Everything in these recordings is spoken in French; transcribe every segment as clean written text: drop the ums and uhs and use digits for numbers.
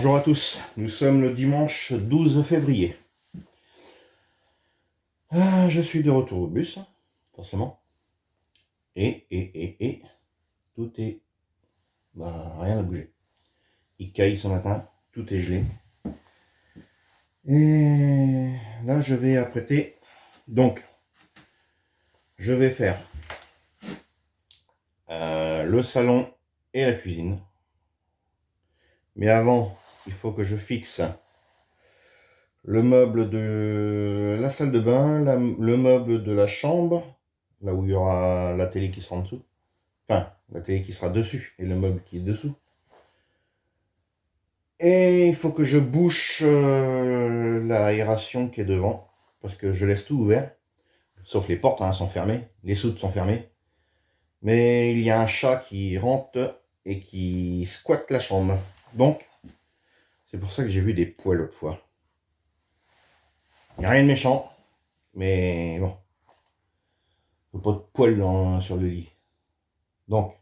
Bonjour à tous, nous sommes le dimanche 12 février. Je suis de retour au bus, forcément. Et, tout est... rien n'a bougé. Il caille ce matin, tout est gelé. Et là, je vais apprêter. Donc, je vais faire le salon et la cuisine. Mais avant, il faut que je fixe le meuble de la salle de bain, le meuble de la chambre, là où il y aura la télé qui sera en dessous. Enfin, la télé qui sera dessus et le meuble qui est dessous. Et il faut que je bouche l'aération qui est devant, parce que je laisse tout ouvert, sauf les portes sont fermées, les soutes sont fermées. Mais il y a un chat qui rentre et qui squatte la chambre. Donc, c'est pour ça que j'ai vu des poils l'autre fois. Il n'y a rien de méchant, mais bon. Il n'y a pas de poils sur le lit. Donc,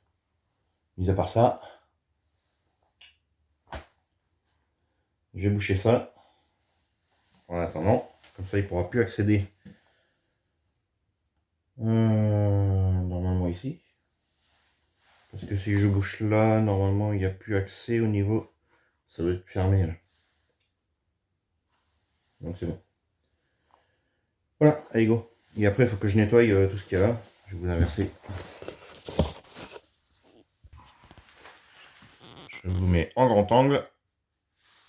mis à part ça, je vais boucher ça. En attendant, comme ça il ne pourra plus accéder normalement ici. Parce que si je bouche là, normalement il n'y a plus accès au niveau. Ça doit être fermé là. Donc c'est bon. Voilà, allez go. Et après il faut que je nettoie tout ce qu'il y a là. Je vais vous inverser. Je vous mets en grand angle.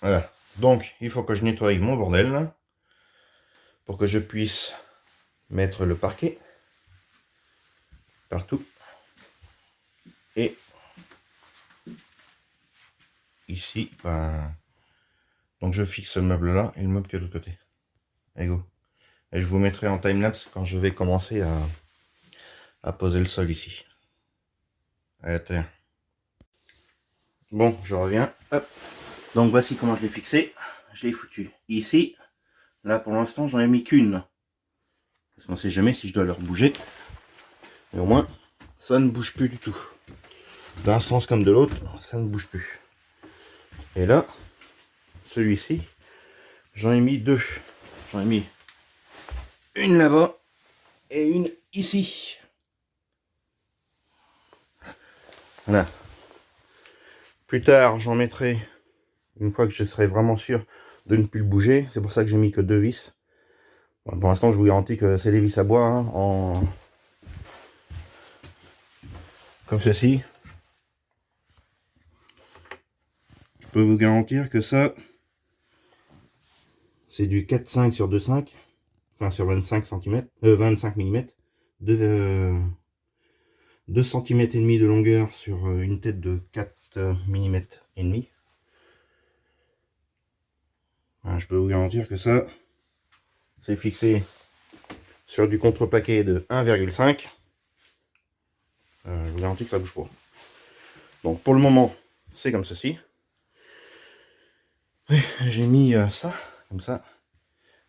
Voilà. Donc il faut que je nettoie mon bordel là, pour que je puisse mettre le parquet partout. Et ici, donc je fixe le meuble là et le meuble qui est de l'autre côté. Allez go. Et je vous mettrai en timelapse quand je vais commencer à poser le sol ici. Allez, attends. Bon, je reviens. Hop. Donc voici comment je l'ai fixé. Je l'ai foutu ici. Là pour l'instant j'en ai mis qu'une. Parce qu'on ne sait jamais si je dois leur bouger. Mais au moins ça ne bouge plus du tout. D'un sens comme de l'autre, ça ne bouge plus. Et là, celui-ci, j'en ai mis deux. J'en ai mis une là-bas et une ici. Voilà. Plus tard, j'en mettrai une fois que je serai vraiment sûr de ne plus le bouger. C'est pour ça que j'ai mis que deux vis. Bon, pour l'instant, je vous garantis que c'est des vis à bois, comme ceci. Je peux vous garantir que ça, c'est du 4,5 sur 2,5, enfin sur 25 cm, 25 mm, 2 cm et demi de longueur sur une tête de 4 mm et demi. Je peux vous garantir que ça, c'est fixé sur du contrepaquet de 1,5. Je vous garantis que ça bouge pas. Donc pour le moment, c'est comme ceci. J'ai mis ça, comme ça,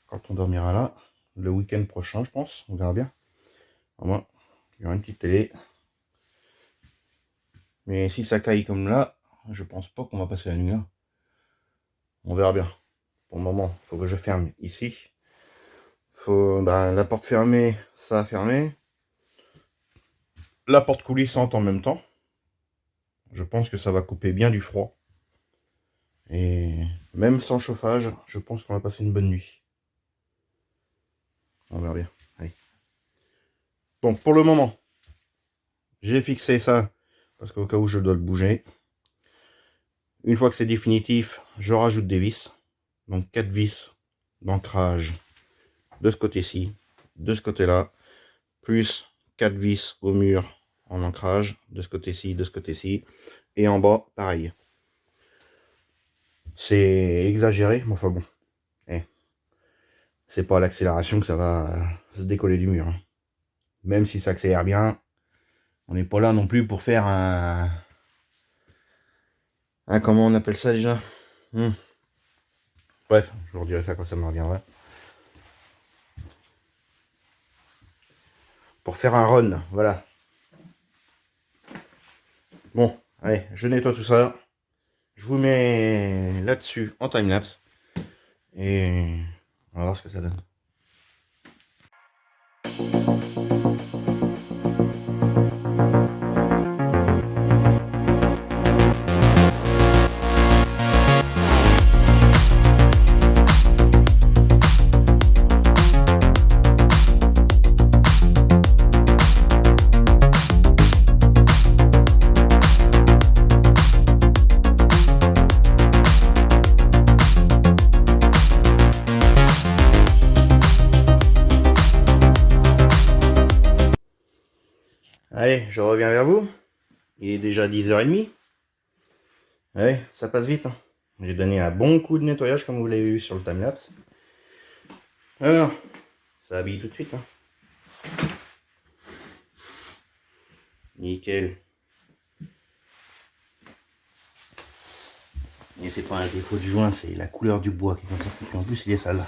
quand on dormira là, le week-end prochain, je pense, on verra bien. Au moins, il y aura une petite télé. Mais si ça caille comme là, je pense pas qu'on va passer la nuit là. On verra bien. Pour le moment, il faut que je ferme ici. Faut, la porte fermée, ça a fermé. La porte coulissante en même temps. Je pense que ça va couper bien du froid. Et même sans chauffage, je pense qu'on va passer une bonne nuit. On verra bien. Allez. Donc pour le moment, j'ai fixé ça parce qu'au cas où je dois le bouger. Une fois que c'est définitif, je rajoute des vis. Donc 4 vis d'ancrage de ce côté-ci, de ce côté-là, plus 4 vis au mur en ancrage de ce côté-ci, de ce côté-ci, et en bas, pareil. C'est exagéré, mais enfin bon. C'est pas à l'accélération que ça va se décoller du mur. Même si ça accélère bien, on n'est pas là non plus pour faire un comment on appelle ça déjà, Bref, je vous redirai ça quand ça me reviendra. Pour faire un run, voilà. Bon, allez, je nettoie tout ça. Je vous mets là-dessus en timelapse. Et on va voir ce que ça donne. Allez, je reviens vers vous. Il est déjà 10h30. Allez, ça passe vite. Hein. J'ai donné un bon coup de nettoyage comme vous l'avez vu sur le timelapse. Alors, ça habille tout de suite. Hein. Nickel. Et c'est pas un défaut du joint, c'est la couleur du bois qui est comme ça. Et en plus, il est sale.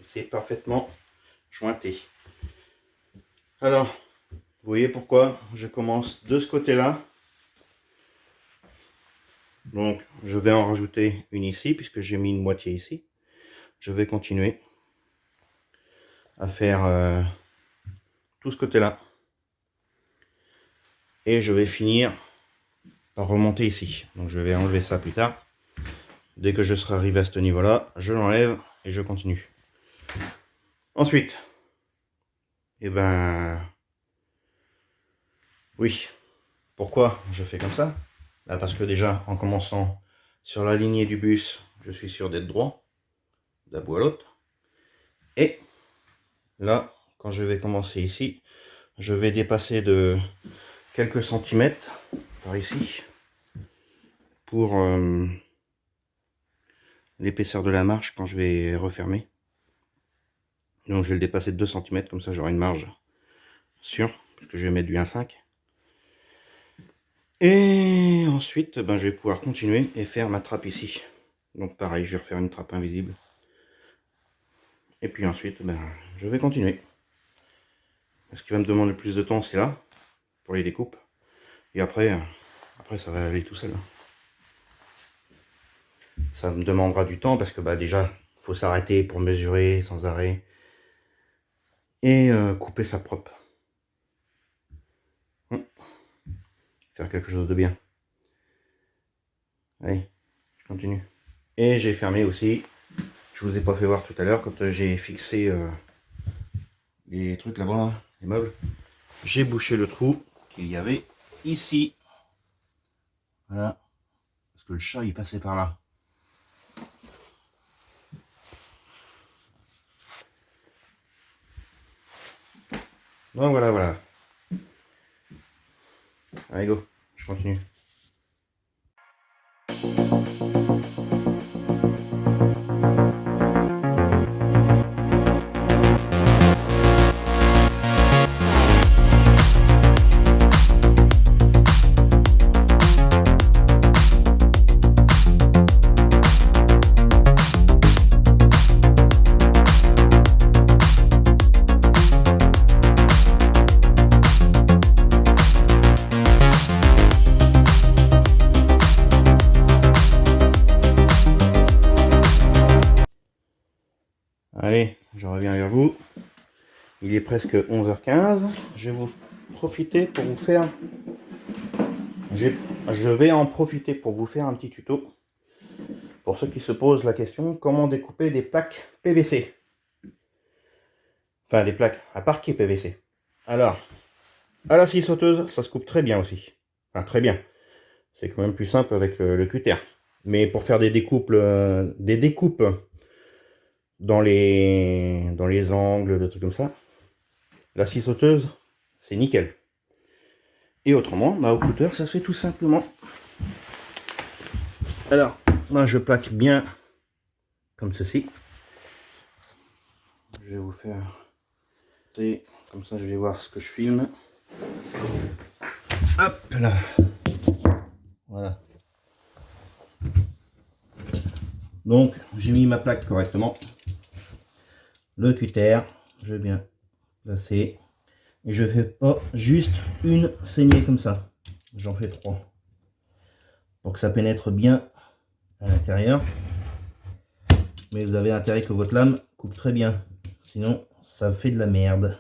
C'est parfaitement jointé. Alors, vous voyez pourquoi je commence de ce côté-là. Donc, je vais en rajouter une ici, puisque j'ai mis une moitié ici. Je vais continuer à faire tout ce côté-là. Et je vais finir par remonter ici. Donc, je vais enlever ça plus tard. Dès que je serai arrivé à ce niveau-là, je l'enlève et je continue. Ensuite, eh ben, oui. Pourquoi je fais comme ça? Bah parce que déjà, en commençant sur la lignée du bus, je suis sûr d'être droit, d'un bout à l'autre. Et là, quand je vais commencer ici, je vais dépasser de quelques centimètres par ici pour l'épaisseur de la marche quand je vais refermer. Donc je vais le dépasser de 2 cm, comme ça j'aurai une marge sûre, parce que je vais mettre du 1,5. Et ensuite, ben, je vais pouvoir continuer et faire ma trappe ici. Donc pareil, je vais refaire une trappe invisible. Et puis ensuite, ben, je vais continuer. Ce qui va me demander le plus de temps, c'est là, pour les découpes. Et après ça va aller tout seul. Ça me demandera du temps, parce que bah, déjà, il faut s'arrêter pour mesurer sans arrêt. Et couper sa propre. Faire quelque chose de bien. Allez, je continue. Et j'ai fermé aussi. Je vous ai pas fait voir tout à l'heure quand j'ai fixé les trucs là-bas, les meubles. J'ai bouché le trou qu'il y avait ici. Voilà. Parce que le chat il passait par là. Donc voilà, voilà. Allez go, je continue. Allez, je reviens vers vous. Il est presque 11h15. Je vais vous profiter pour vous faire... Je vais en profiter pour vous faire un petit tuto. Pour ceux qui se posent la question, comment découper des plaques PVC. Enfin, des plaques à parquet PVC. Alors, à la scie sauteuse, ça se coupe très bien aussi. Enfin, très bien. C'est quand même plus simple avec le cutter. Mais pour faire des découpes dans les angles, des trucs comme ça, la scie sauteuse, c'est nickel. Et autrement, bah, au cutter, ça se fait tout simplement. Alors, moi je plaque bien comme ceci. Je vais vous faire... Comme ça, je vais voir ce que je filme. Hop là. Voilà. Donc, j'ai mis ma plaque correctement. Le cutter, je vais bien placer. Et je fais pas juste une saignée comme ça. J'en fais 3. Pour que ça pénètre bien à l'intérieur. Mais vous avez intérêt que votre lame coupe très bien. Sinon, ça fait de la merde.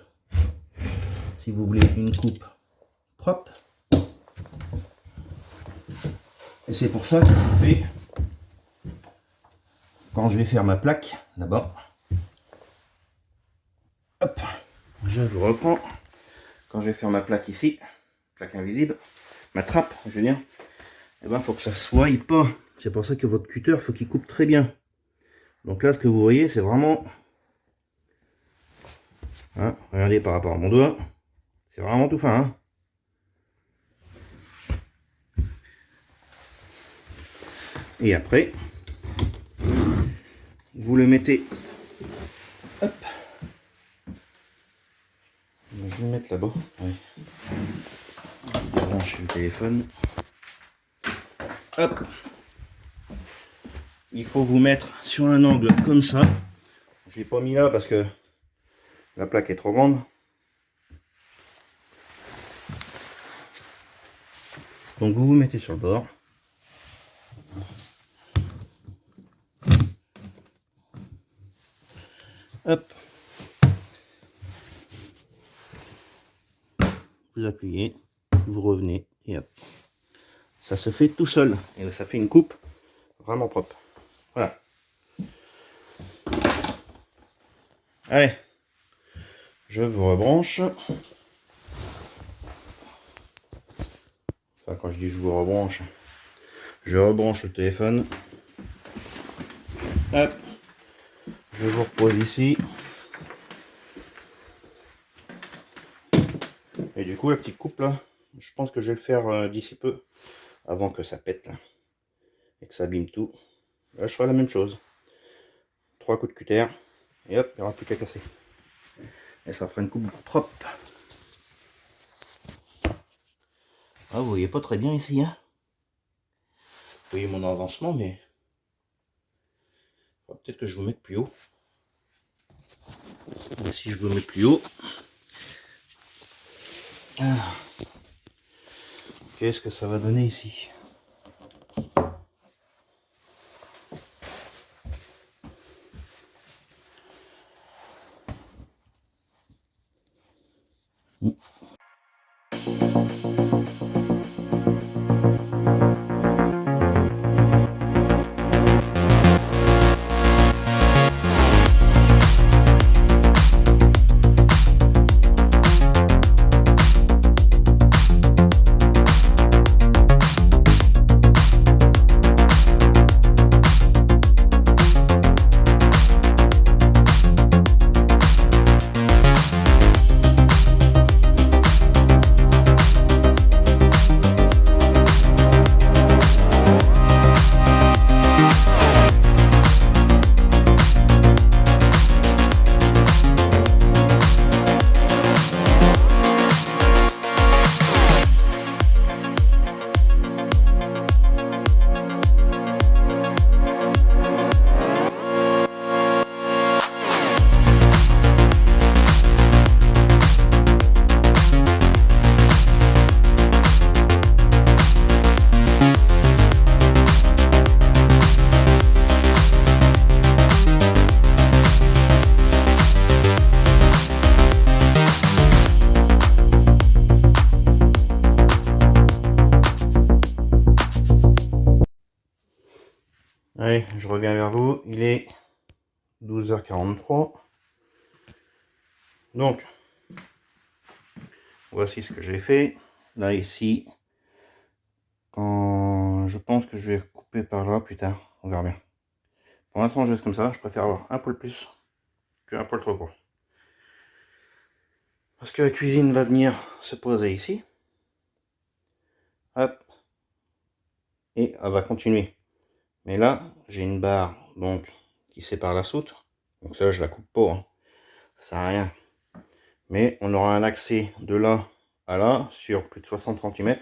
Si vous voulez une coupe propre. Et c'est pour ça que ça fait quand je vais faire ma plaque là-bas. Hop, je vous reprends. Quand je vais faire ma plaque ici, plaque invisible, ma trappe, je veux dire, et ben faut que ça soit pas. C'est pour ça que votre cutter, faut qu'il coupe très bien. Donc là, ce que vous voyez, c'est vraiment, hein, regardez par rapport à mon doigt, c'est vraiment tout fin. Hein. Et après, vous le mettez. Hop. Je vais le mettre là-bas. Oui. Je branche le téléphone. Hop. Il faut vous mettre sur un angle comme ça. Je l'ai pas mis là parce que la plaque est trop grande. Donc vous vous mettez sur le bord. Hop. Vous appuyez, vous revenez et hop. Ça se fait tout seul. Et ça fait une coupe vraiment propre. Voilà. Allez. Je vous rebranche. Enfin, quand je dis je vous rebranche, je rebranche le téléphone. Hop. Je vous repose ici. Et du coup, la petite coupe là, je pense que je vais le faire d'ici peu, avant que ça pète là, et que ça abîme tout. Là, je ferai la même chose. 3 coups de cutter, et hop, il n'y aura plus qu'à casser. Et ça fera une coupe propre. Ah, vous voyez pas très bien ici, hein. Vous voyez mon avancement, mais peut-être que je vous mette plus haut. Et si je vous mets plus haut, qu'est-ce que ça va donner ici? Allez, je reviens vers vous, il est 12h43. Donc, voici ce que j'ai fait. Là, ici, quand je pense que je vais couper par là plus tard, on verra bien. Pour l'instant, je laisse comme ça, je préfère avoir un poil plus qu'un poil trop court. Parce que la cuisine va venir se poser ici. Hop. Et elle va continuer. Mais là, j'ai une barre donc qui sépare la soute. Donc ça, je la coupe pas. Hein. Ça sert à rien. Mais on aura un accès de là à là sur plus de 60 cm.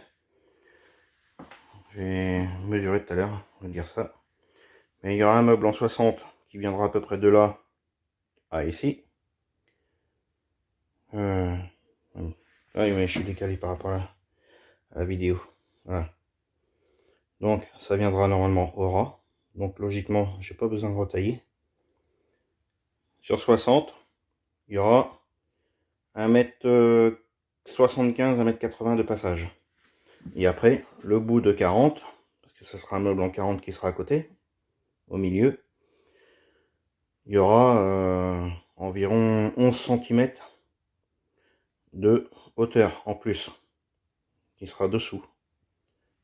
Je vais mesurer tout à l'heure, on va dire ça. Mais il y aura un meuble en 60 qui viendra à peu près de là à ici. Ah oui, mais je suis décalé par rapport à la vidéo. Voilà. Donc ça viendra normalement au ras. Donc logiquement, j'ai pas besoin de retailler. Sur 60, il y aura 1m75, 1m80 de passage. Et après, le bout de 40, parce que ce sera un meuble en 40 qui sera à côté, au milieu, il y aura environ 11 cm de hauteur en plus, qui sera dessous.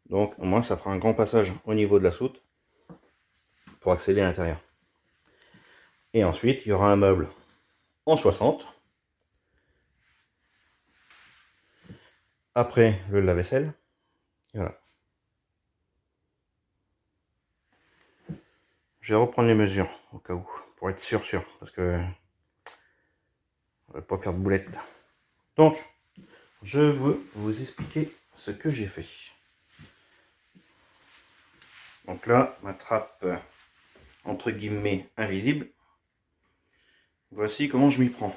Donc au moins ça fera un grand passage au niveau de la soute, pour accéder à l'intérieur. Et ensuite, il y aura un meuble en 60. Après le lave-vaisselle. Voilà. Je vais reprendre les mesures au cas où, pour être sûr, parce que on va pas faire de boulettes. Donc, je veux vous expliquer ce que j'ai fait. Donc là, ma trappe entre guillemets invisible. Voici comment je m'y prends.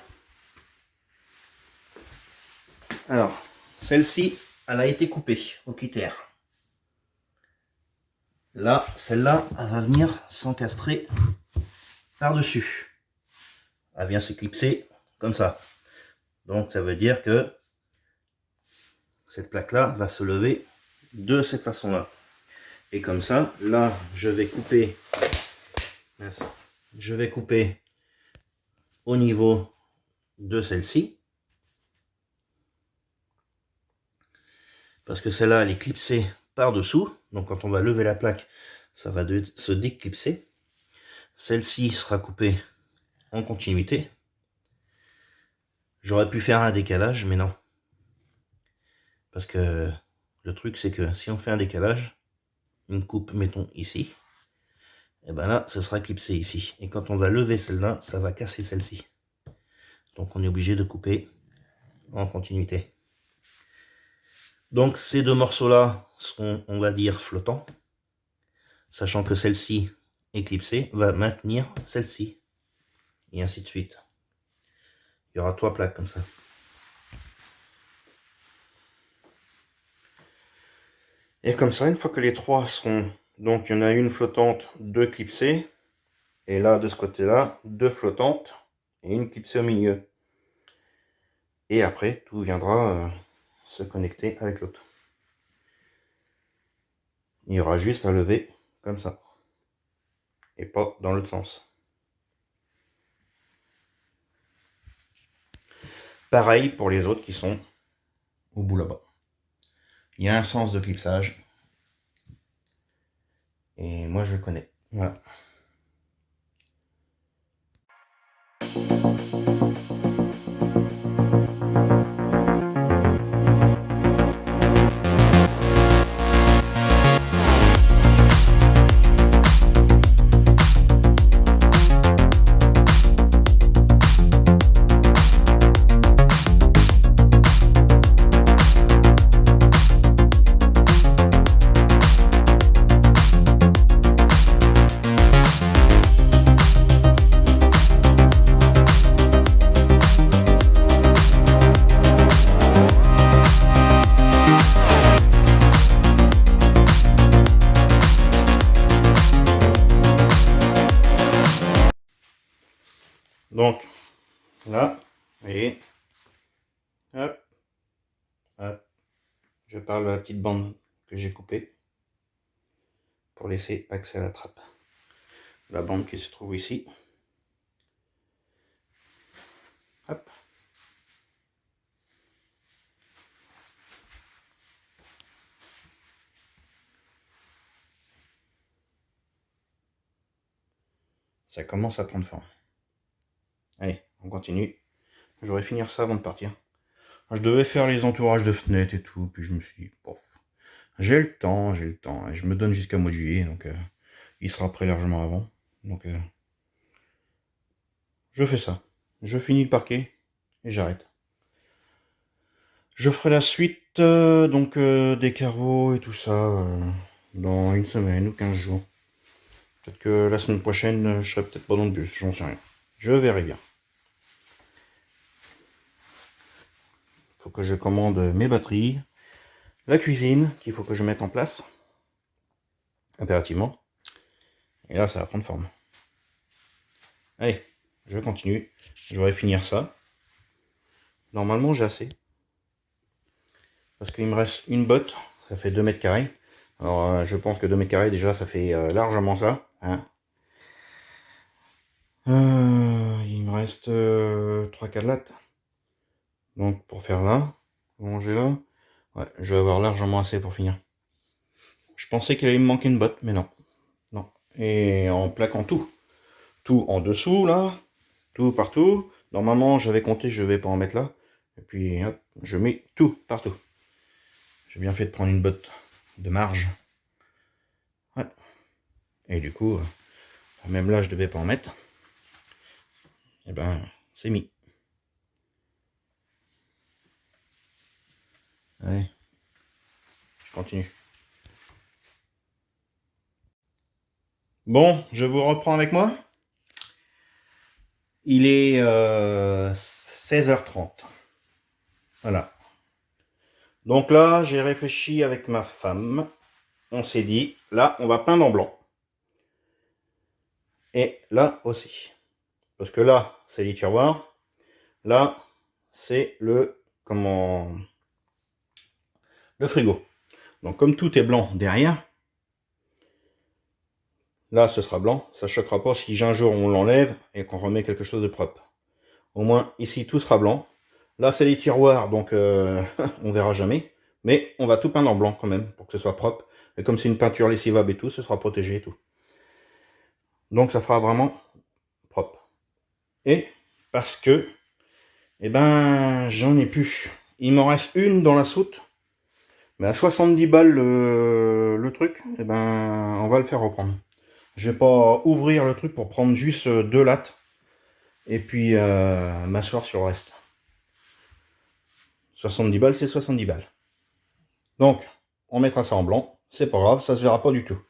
Alors, celle-ci, elle a été coupée au cutter. Là, celle-là, elle va venir s'encastrer par-dessus. Elle vient s'éclipser comme ça. Donc ça veut dire que cette plaque-là va se lever de cette façon-là. Et comme ça, là, je vais couper au niveau de celle-ci. Parce que celle-là, elle est clipsée par-dessous. Donc quand on va lever la plaque, ça va se déclipser. Celle-ci sera coupée en continuité. J'aurais pu faire un décalage, mais non. Parce que le truc, c'est que si on fait un décalage, une coupe, mettons ici, et ben là, ce sera clipsé ici. Et quand on va lever celle-là, ça va casser celle-ci. Donc on est obligé de couper en continuité. Donc ces deux morceaux-là seront, on va dire, flottants. Sachant que celle-ci, éclipsée, va maintenir celle-ci. Et ainsi de suite. Il y aura 3 plaques comme ça. Et comme ça, une fois que les 3 seront... Donc il y en a une flottante, 2 clipsées. Et là, de ce côté-là, 2 flottantes et une clipsée au milieu. Et après, tout viendra se connecter avec l'autre. Il y aura juste à lever comme ça. Et pas dans l'autre sens. Pareil pour les autres qui sont au bout là-bas. Il y a un sens de clipsage. Et moi, je le connais. Voilà. Donc, là, vous voyez, hop, hop, je parle de la petite bande que j'ai coupée pour laisser accès à la trappe. La bande qui se trouve ici. Hop. Ça commence à prendre forme. Allez, on continue. J'aurais finir ça avant de partir. Je devais faire les entourages de fenêtres et tout, puis je me suis dit, bon, j'ai le temps, et je me donne jusqu'à mois de juillet, donc il sera prêt largement avant. Donc je fais ça. Je finis le parquet et j'arrête. Je ferai la suite des carreaux et tout ça dans une semaine ou 15 jours. Peut-être que la semaine prochaine, je serai peut-être pas dans le bus, j'en sais rien. Je verrai bien. Faut que je commande mes batteries, la cuisine qu'il faut que je mette en place impérativement. Et là, ça va prendre forme. Allez, je continue. Je vais finir ça. Normalement, j'ai assez. Parce qu'il me reste une botte. Ça fait 2 mètres carrés. Alors, je pense que 2 mètres carrés, déjà, ça fait largement ça. Hein. Il me reste 3-4 lattes. Donc, pour faire là, manger là, ouais, je vais avoir largement assez pour finir. Je pensais qu'il allait me manquer une botte, mais non. Non. Et en plaquant tout. Tout en dessous, là. Tout partout. Normalement, j'avais compté, je vais pas en mettre là. Et puis, hop, je mets tout partout. J'ai bien fait de prendre une botte de marge. Ouais. Et du coup, même là, je devais pas en mettre. Et ben, c'est mis. Allez. Je continue. Bon, je vous reprends avec moi. Il est 16h30. Voilà. Donc là, j'ai réfléchi avec ma femme. On s'est dit, là, on va peindre en blanc. Et là aussi. Parce que là, c'est les tiroirs. Là, c'est le frigo. Donc comme tout est blanc derrière, là, ce sera blanc. Ça ne choquera pas si un jour on l'enlève et qu'on remet quelque chose de propre. Au moins, ici, tout sera blanc. Là, c'est les tiroirs, donc on verra jamais. Mais on va tout peindre en blanc quand même, pour que ce soit propre. Et comme c'est une peinture lessivable et tout, ce sera protégé et tout. Donc ça fera vraiment propre. Et parce que, eh ben, j'en ai plus. Il m'en reste une dans la soute. Mais à 70 balles le truc, eh ben, on va le faire reprendre. Je vais pas ouvrir le truc pour prendre juste 2 lattes. Et puis m'asseoir sur le reste. 70 balles, c'est 70 balles. Donc, on mettra ça en blanc. C'est pas grave, ça se verra pas du tout.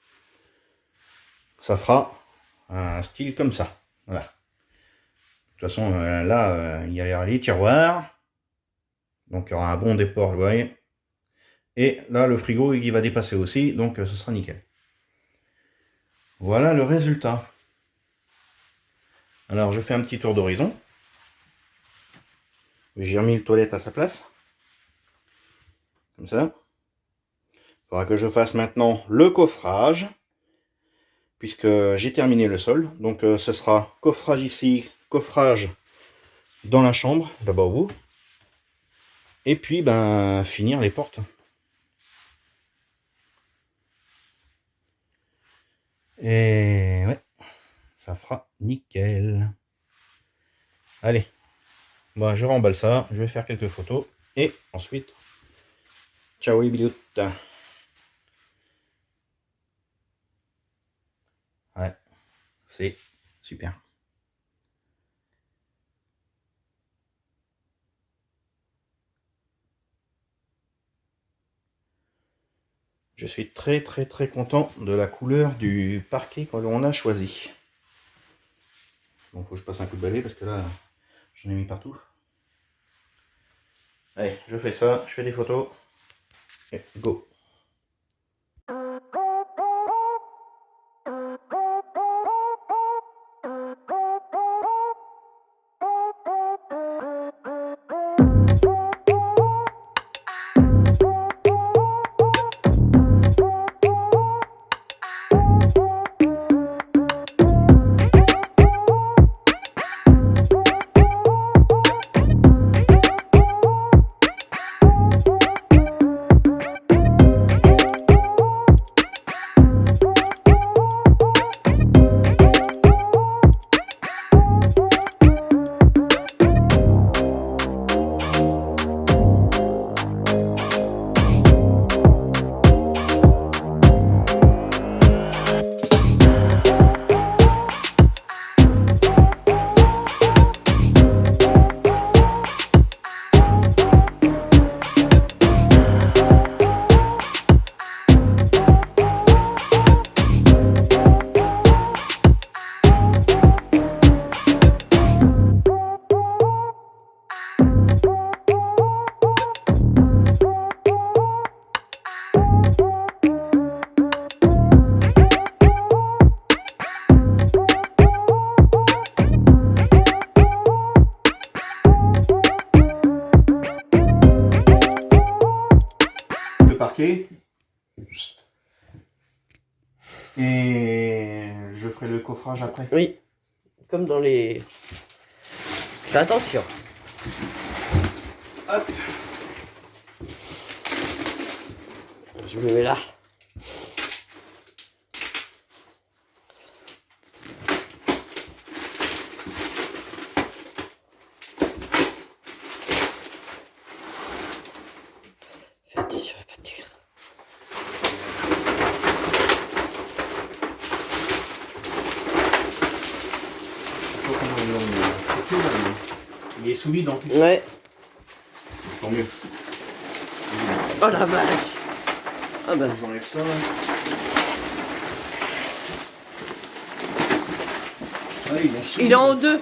Ça fera un style comme ça. Voilà. De toute façon, là, il y a les tiroirs. Donc, il y aura un bon déport, vous voyez. Et là, le frigo, il va dépasser aussi. Donc, ce sera nickel. Voilà le résultat. Alors, je fais un petit tour d'horizon. J'ai remis le toilette à sa place. Comme ça. Il faudra que je fasse maintenant le coffrage. Puisque j'ai terminé le sol. Donc, ce sera coffrage ici, coffrage dans la chambre, là-bas au bout. Et puis, ben, finir les portes. Et ouais, ça fera nickel. Allez, bon, je remballe ça, je vais faire quelques photos. Et ensuite, ciao les bidoutes. Ouais, c'est super. Je suis très content de la couleur du parquet que l'on a choisi. Bon, faut que je passe un coup de balai parce que là, j'en ai mis partout. Allez, je fais ça, je fais des photos. Et go. Et je ferai le coffrage après. Oui. Comme dans les... Fais attention. Hop. Je me mets là. Fais attention à la peinture. Il est sous vide en plus. Ouais. Tant mieux. Oh la vache. Ah ben. J'enlève ça. Ah, Il est en deux.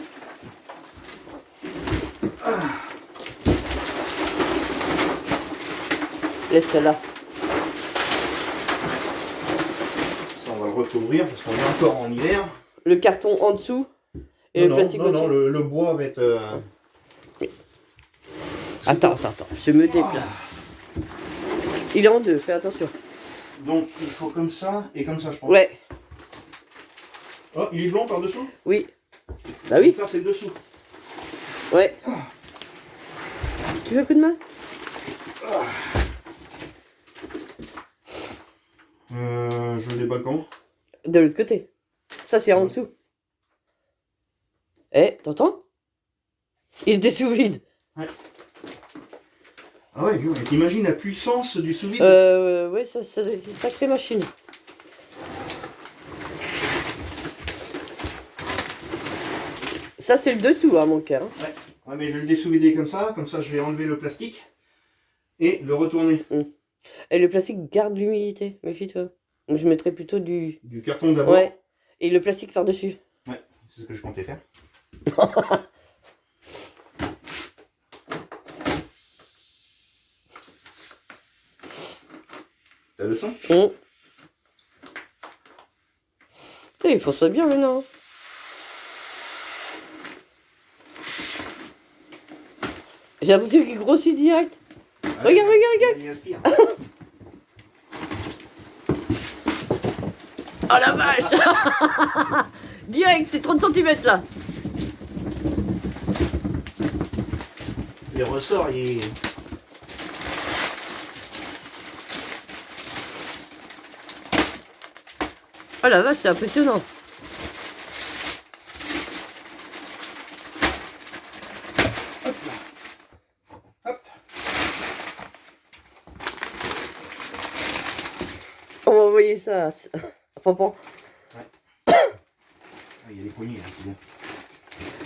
Laisse celle-là. Ça, on va le recouvrir parce qu'on est encore en hiver. Le carton en dessous et le plastique au-dessus. Non, le bois va être... Attends. Je me déplace. Il est en deux, fais attention. Donc, il faut comme ça et comme ça, je pense. Ouais. Oh, il est blanc par-dessous? Oui. Bah oui. Ça, c'est le dessous. Ouais. Tu veux un coup de main? Je les bats quand? De l'autre côté. Ça, c'est en dessous. Eh, t'entends? Il se dessous-vide. Ouais. Ah ouais, t'imagines la puissance du sous-vide? Ouais, ça c'est une sacrée machine. Ça, c'est le dessous, hein, mon cœur. Ouais. Ouais, mais je vais le dessous-vider comme ça je vais enlever le plastique et le retourner. Et le plastique garde l'humidité, méfie-toi. Je mettrais plutôt du carton d'abord. Ouais. Et le plastique par-dessus. Ouais, c'est ce que je comptais faire. T'as le son? Il faut ça bien maintenant. J'ai l'impression qu'il grossit direct. Regarde. Il aspire. Oh la vache. Direct, c'est 30 cm là. Il ressort, il est... Oh la vache, c'est impressionnant. Hop là. Hop. On va envoyer ça à Pampan. Ouais. Ah, il y a les poignées là, c'est bien.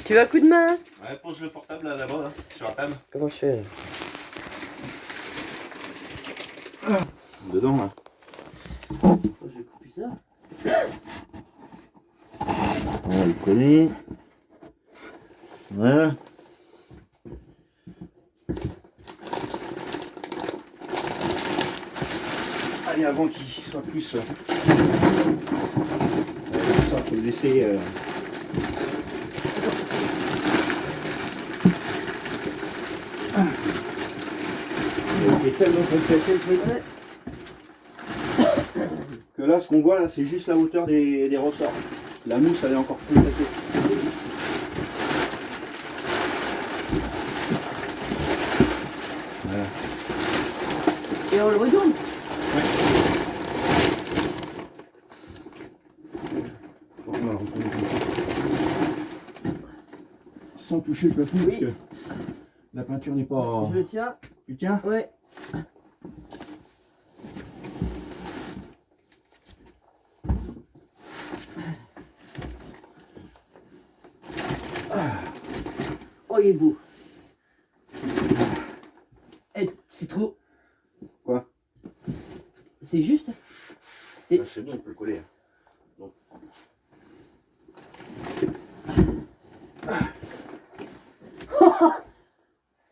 Tu veux un coup de main? Ouais, pose le portable là-bas, là, sur la table. Comment je fais là? Dedans là. Je vais couper ça. On va le coller. Voilà. Allez, avant qu'il soit plus... ça, faut le laisser... Il est tellement compliqué le truc. Ouais. Que là, ce qu'on voit, là, c'est juste la hauteur des ressorts. La mousse, elle est encore plus attaquée. Voilà. Et on le retourne. On va le retourner comme ça. Sans toucher le plafond, Oui. parce que la peinture n'est pas... Je le tiens. Tu tiens? Ouais. Oh, il est beau. Eh, c'est trop. Quoi? C'est juste. C'est bon, on peut le coller. Donc.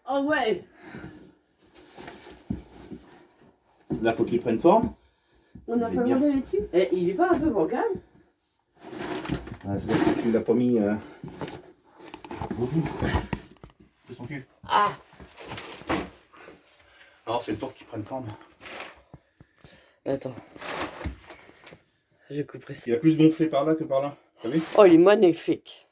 Oh ouais. Là, faut qu'il prenne forme. On a Il est pas bien. demandé là-dessus. Eh, il est pas un peu bancal? Ah, c'est parce que tu l'as pas mis beaucoup. C'est son cul. Ah. Alors, c'est le temps qu'il prenne forme. Attends. Je couperai ça. Il a plus gonflé par là que par là. T'as vu? Oh, il est magnifique.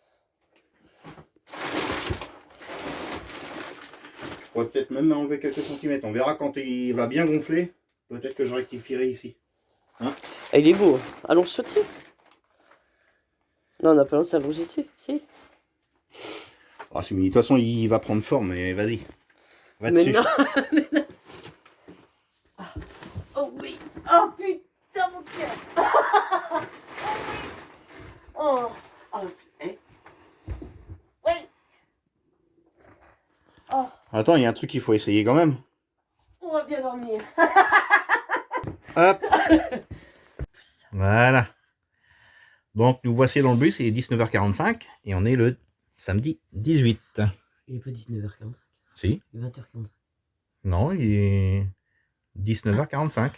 Je pourrais peut-être même enlever quelques centimètres. On verra quand il va bien gonfler. Peut-être que je rectifierai ici. Hein? Ah, il est beau. Allonge-toi dessus. Non, on n'a pas lancé allonger dessus. Si. Ah, si, mais de toute façon, il va prendre forme. Mais vas-y. Va Mais dessus. non. Mais non. Ah. Oh oui. Oh putain, mon cœur. Oh. Oh. Eh. Oui. Oh. Attends, il y a un truc qu'il faut essayer quand même. On va bien dormir. Hop. Voilà. Donc, nous voici dans le bus. Il est 19h45 et on est le samedi 18. Il est pas 19h45. Si. Il est 20h45. Non, il est 19h45.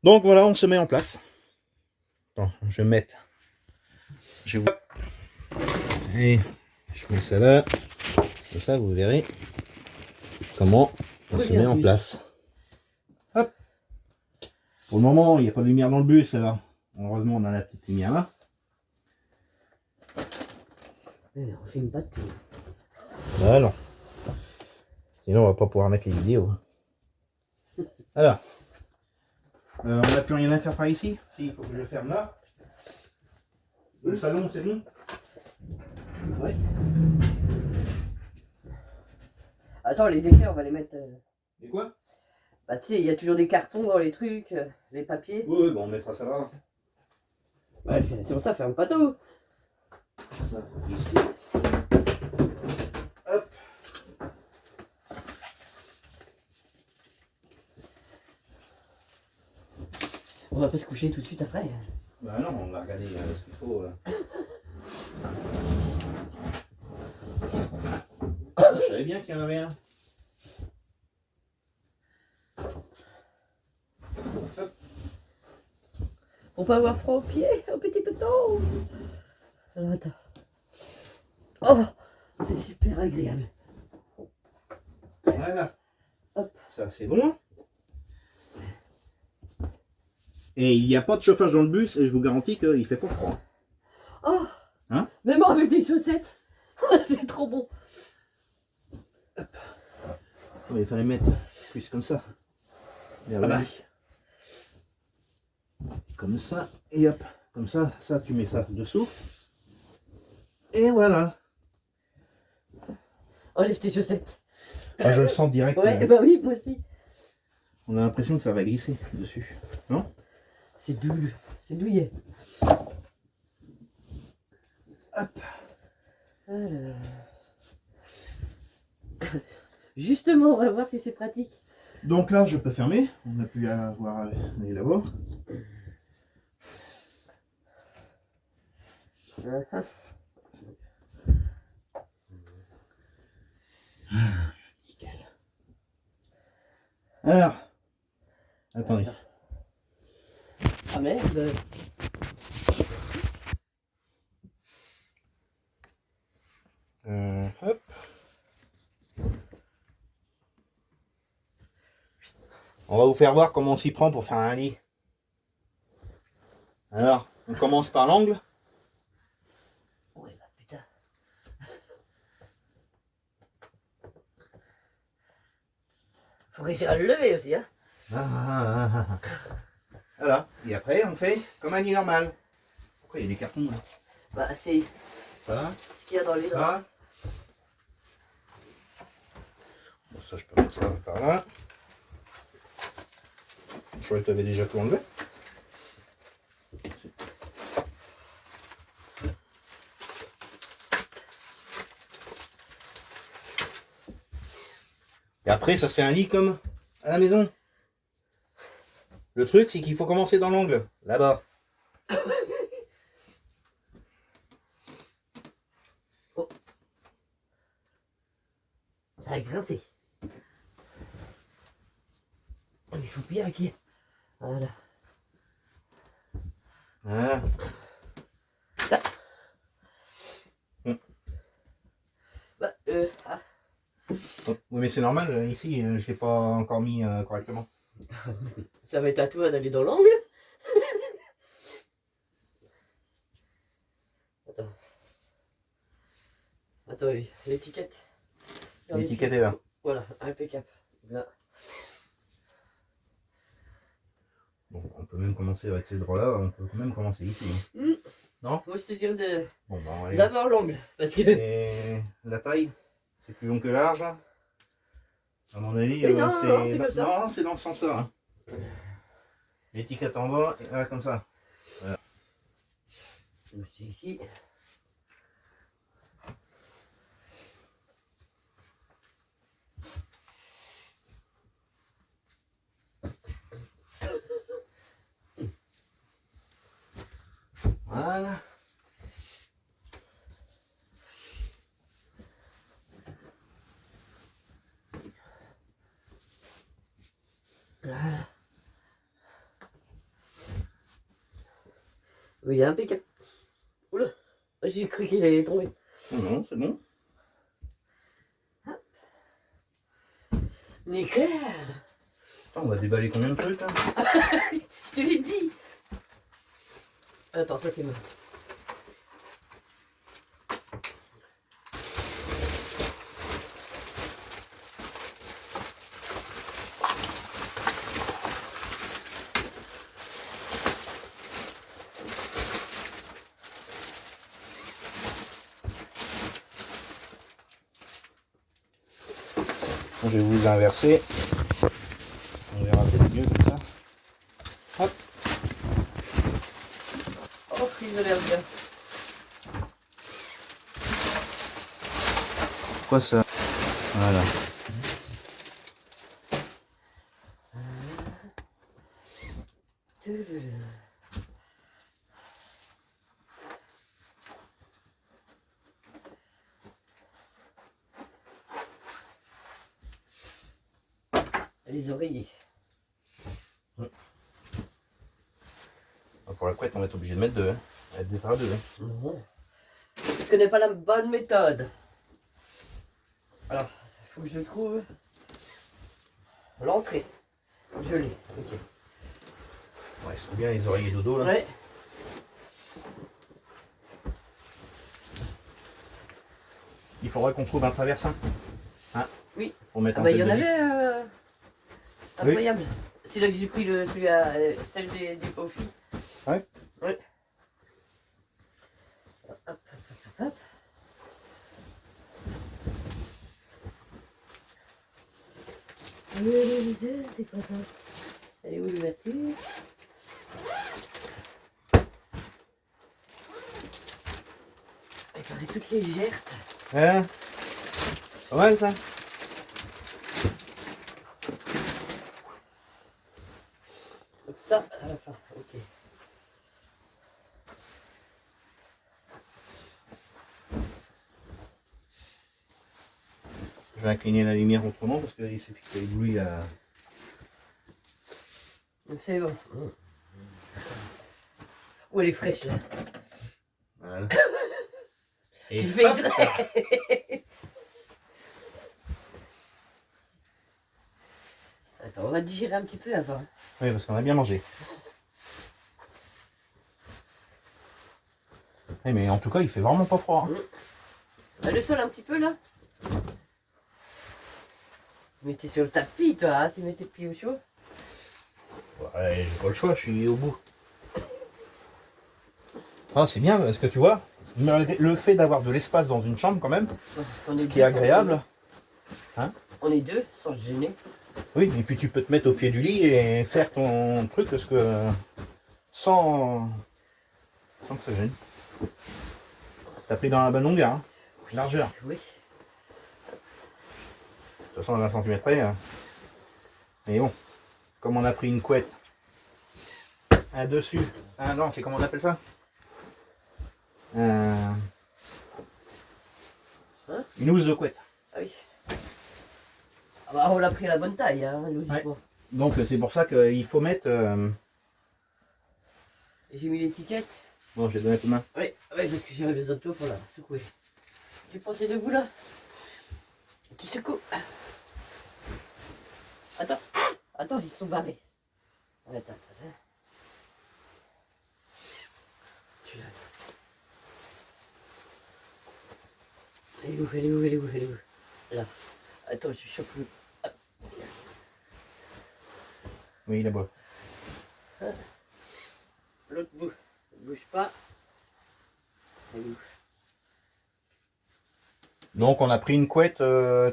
Donc voilà, on se met en place. Attends, je vais mettre. Je vois. Et je mets ça là. Comme ça, vous verrez comment on se met en place. Hop. Pour le moment, il n'y a pas de lumière dans le bus. Alors, heureusement, on a la petite lumière là. On fait une patte. Bah non. Sinon, on va pas pouvoir mettre les vidéos. Alors. On n'a plus rien à faire par ici. Si, il faut que je ferme là. Le salon, c'est bon? Ouais. Attends, les déchets, on va les mettre. Et quoi? Bah, tu sais, il y a toujours des cartons dans les trucs, les papiers. Oui, bon, on mettra ça là. Ouais, c'est pour ça, ferme pas tout. Ça, faut ici. Hop. On va pas se coucher tout de suite après. Bah non, on va regarder ce qu'il faut. Ah, je savais bien qu'il y en avait un. Hop. Pour pas avoir froid aux pieds, au petit poteau. Alors attends. Oh, c'est super agréable. Voilà. Hop. Ça, c'est bon. Et il n'y a pas de chauffage dans le bus et je vous garantis qu'il fait pas froid. Oh, Hein? même avec des chaussettes. C'est trop bon. Hop. Oh, il fallait mettre plus comme ça. Vers le bah. lit. Comme ça. Et hop. Comme ça, ça tu mets ça dessous. Et voilà. Enlève tes chaussettes. Ah, je le sens direct. Ouais, bah oui, moi aussi. On a l'impression que ça va glisser dessus. Non? C'est doux. C'est douillet. Hop. Alors. Justement, on va voir si c'est pratique. Donc là, je peux fermer. On n'a plus à voir les labos. Nickel. Alors, attendez. Ah merde. Hop. On va vous faire voir comment on s'y prend pour faire un lit. Alors, on commence par l'angle. Ouais, bah putain. Faut réussir à le lever aussi, hein. Voilà. Et après, on fait comme un lit normal. Pourquoi il y a des cartons là? Bah, c'est Ça, ce qu'il y a dans les draps. ça. Bon, ça, je peux mettre ça par là. Je croyais que tu avais déjà tout enlevé. Et après, ça se fait un lit comme à la maison. Le truc, c'est qu'il faut commencer dans l'angle, là-bas. Oh. Ça a grincé. Oh, il faut bien qu'il y ait. Voilà. Voilà. Ça. Bah, ah. Oui, mais c'est normal, ici, je ne l'ai pas encore mis correctement. Ça va être à toi d'aller dans l'angle. Attends. Attends, oui, l'étiquette. L'étiquette est là. Voilà, impeccable. Là. Bon, on peut même commencer avec ces draps-là, on peut même commencer ici. Mmh. Non? Moi, je te dirais de... Bon, bah, allez. d'abord l'angle. Parce que... Et la taille, c'est plus long que large. À mon avis, Oui, non, c'est comme ça. Non, c'est dans ce sens-là. Hein. L'étiquette en bas, et là, comme ça. Voilà. C'est ici. Voilà. Voilà. Oui, il est impeccable. Oula, j'ai cru qu'il allait tomber. Non, c'est bon. Nickel. Attends, on va déballer combien de trucs là? Je te l'ai dit. Attends, ça c'est bon. Je vais vous inverser. On verra peut-être mieux comme ça. Hop. Oh, il a l'air bien. Quoi ça? Voilà. Les oreillers. Pour la couette, on va être obligé de mettre deux. Hein. Mettre des par deux. Hein. Non. Je connais pas la bonne méthode. Alors, il faut que je trouve l'entrée. Je l'ai. Ok. Ouais, ils sont bien les oreillers dodo là. Ouais. Il faudra qu'on trouve un traversin. Hein? Oui. Pour mettre Ah un bah peu il y en de avait. Incroyable. C'est là que j'ai pris celui à celle des pauvres filles. Ouais. Ouais. Hop, hop, hop, hop. C'est quoi ça? Elle est où l'ouverture? Elle paraît toute légère. Hein? Pas mal ça? Donc ça à la fin, ok. Je vais incliner la lumière autrement parce qu'il suffit que ça éblouit à... C'est bon. Oh, elle est fraîche là. Voilà. Et Tu fais hop exprès. Attends, on va digérer un petit peu avant. Oui, parce qu'on a bien mangé. Oui, mais en tout cas, il fait vraiment pas froid. Hein. Le sol un petit peu là. Mais t'es sur le tapis toi, hein, tu mets tes pieds au chaud. Ouais, j'ai pas le choix, je suis au bout. Ah, c'est bien parce que tu vois, malgré le fait d'avoir de l'espace dans une chambre quand même, ce qui est agréable. Hein? On est deux, sans se gêner. Oui, et puis tu peux te mettre au pied du lit et faire ton truc parce que sans que ça gêne. T'as pris dans la bonne longueur, hein? Largeur. Oui. De toute façon, à 20 cm près. Hein. Mais bon, comme on a pris une couette, un dessus, un non, c'est comment on appelle ça? Une housse de couette. Ah oui. Ah bah, on l'a pris à la bonne taille, hein, logiquement. Ouais. Donc c'est pour ça qu'il faut mettre... J'ai mis l'étiquette. Bon, j'ai donné un coup de main. Oui, oui, parce que j'aurais besoin de toi pour la secouer. Tu prends ces deux bouts là. Tu secoues. Attends. Attends, ils sont barrés. Attends. Tu l'as. Elle est où? Là. Attends, je chope le... Oui, là-bas. L'autre bout. Ne bouge pas. Elle est où? Donc on a pris une couette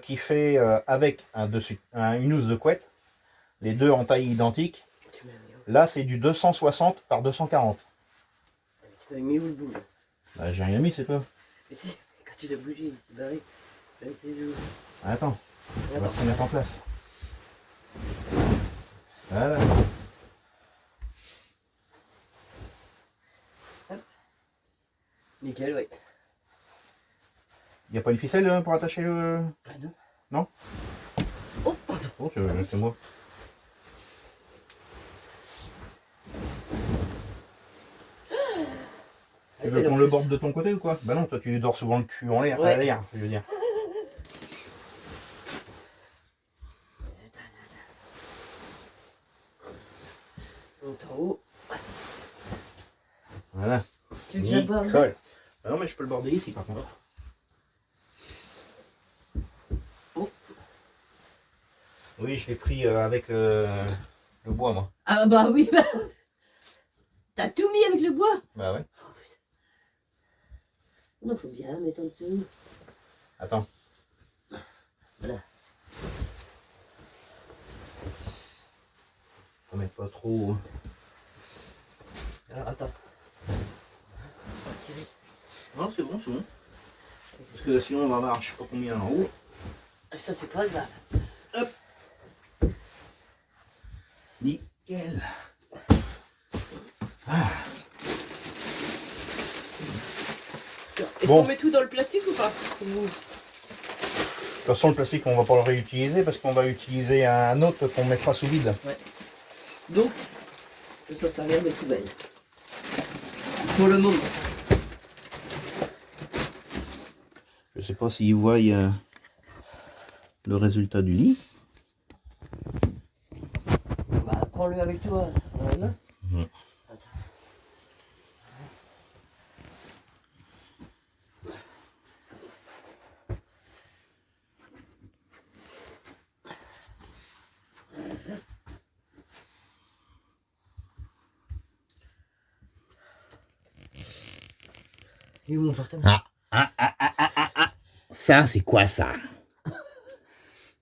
qui fait avec une housse de couette, les deux en taille identique. Tu m'as mis où? Là c'est du 260 par 240. Tu m'as mis où le bout là? Bah, j'ai rien mis, c'est toi. Mais si, quand tu l'as bougé, il s'est barré. Avec ses os. Attends, on va Attends. se mettre en place. Voilà. Nickel, oui. Il n'y a pas une ficelle pour attacher le... Ah non. Non? Oh, pardon. Oh, c'est moi. Tu veux qu'on le borde de ton côté ou quoi? Bah non, toi tu dors souvent le cul en l'air, Ouais. à l'air, je veux dire. Monte en haut. Voilà. Tu veux que je la borde? Nickel. Ah non mais je peux le border ici par contre. Oh. Oui, je l'ai pris avec le bois moi. Ah bah oui, bah... T'as tout mis avec le bois? Bah ouais. Oh, putain. Non, faut bien mettre en dessous. Attends. Voilà. Faut mettre pas trop. Alors attends. On va tirer. Non, c'est bon, c'est bon. Parce que sinon on va avoir je sais pas combien en haut. Ça c'est pas grave. Hop. Nickel. Ah. Est-ce Bon. qu'on met tout dans le plastique ou pas? De toute façon le plastique on va pas le réutiliser parce qu'on va utiliser un autre qu'on mettra sous vide. Ouais. Donc, ça servir de poubelle. Pour le moment. Je sais pas s'ils voient le résultat du lit. Bah, prends-le avec toi dans la main. Mmh. Attends. Il est où mon portable? Ça c'est quoi ça?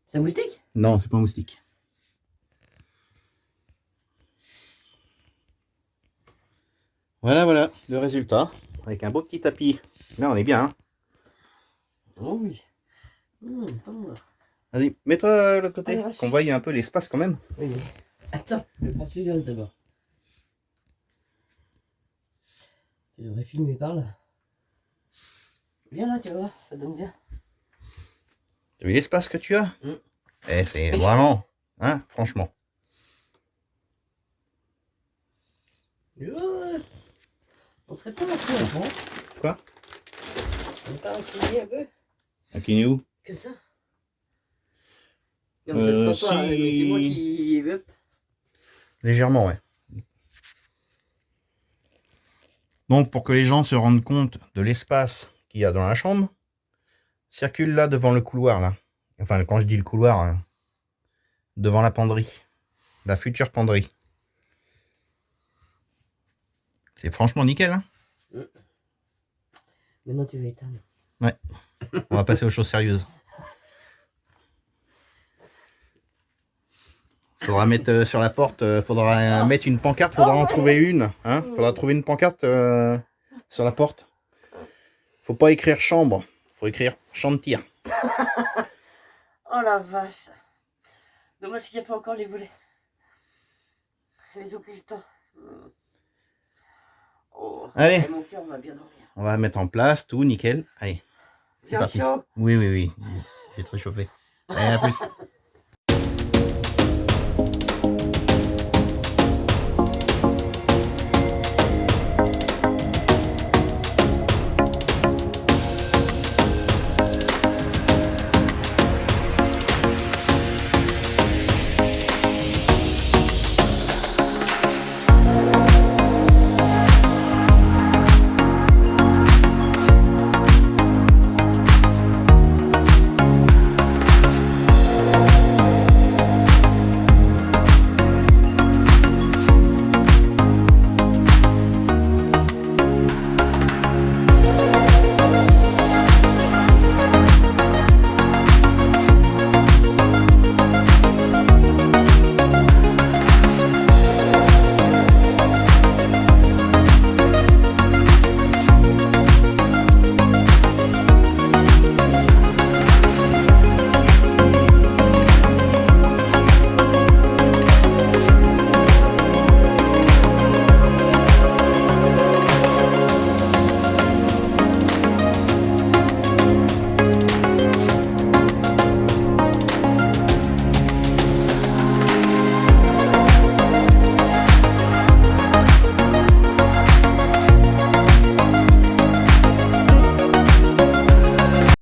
C'est un moustique? Non, c'est pas un moustique. Voilà le résultat. Avec un beau petit tapis. Là on est bien. Hein. Oh oui. Pas moi. Vas-y, mets-toi de l'autre côté. Ah, Qu'on voie un peu l'espace quand même. Oui, mais... Attends, je prends celui-là d'abord. Tu devrais filmer par là. Viens là, tu vas voir, ça donne bien. T'as vu l'espace que tu as? Eh, c'est vraiment, hein, franchement. On serait pas incliné un peu? Quoi? On n'est pas incliné un peu? Incliné où? Que ça? Non, mais ça se sent pas, si... mais c'est moi qui... Hop. Légèrement, ouais. Donc, pour que les gens se rendent compte de l'espace qu'il y a dans la chambre, circule là devant le couloir, là. Enfin, quand je dis le couloir, hein, devant la penderie. La future penderie. C'est franchement nickel, hein. Maintenant, tu vas éteindre. Ouais. On va passer aux choses sérieuses. Faudra mettre sur la porte, faudra mettre une pancarte, faudra en trouver une. Hein, faudra trouver une pancarte sur la porte. Faut pas écrire chambre, faut écrire champ de tir. Oh la vache. Dommage qu'il n'y a pas encore les boulets. Les occultants. Oh, Allez. mon cœur va bien dormir. On va mettre en place, tout nickel. Allez, c'est Bien parti. chaud. Oui, j'ai très chauffé. Allez, à plus.